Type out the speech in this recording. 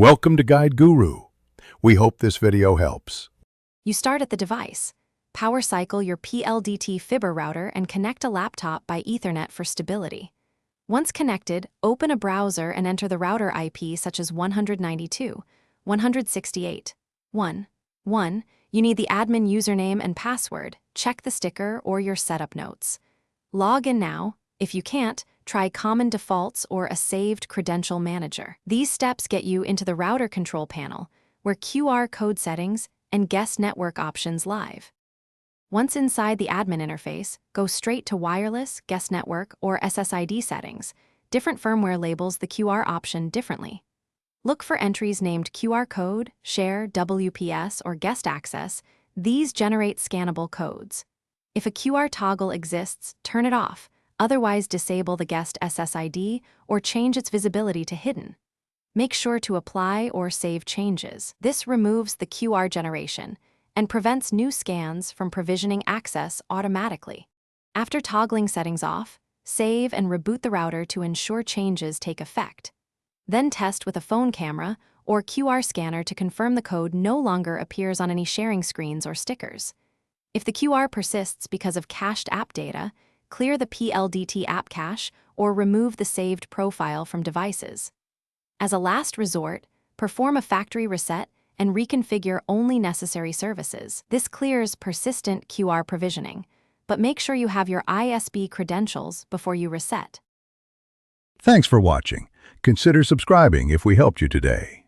Welcome to Guide Guru. We hope this video helps. You start at the device. Power cycle your Pldt Fibr router and connect a laptop by Ethernet for stability. Once connected, open a browser and enter the router IP such as 192.168.1.1. You need the admin username and password. Check the sticker or your setup notes. Log in now. If you can't, try common defaults or a saved credential manager. These steps get you into the router control panel, where QR code settings and guest network options live. Once inside the admin interface, go straight to wireless, guest network, or SSID settings. Different firmware labels the QR option differently. Look for entries named QR code, share, WPS, or guest access. These generate scannable codes. If a QR toggle exists, turn it off. Otherwise, disable the guest SSID or change its visibility to hidden. Make sure to apply or save changes. This removes the QR generation and prevents new scans from provisioning access automatically. After toggling settings off, save and reboot the router to ensure changes take effect. Then test with a phone camera or QR scanner to confirm the code no longer appears on any sharing screens or stickers. If the QR persists because of cached app data, clear the Pldt app cache or remove the saved profile from devices. As a last resort, perform a factory reset and reconfigure only necessary services. This clears persistent QR provisioning, but make sure you have your ISB credentials before you reset. Thanks for watching. Consider subscribing if we helped you today.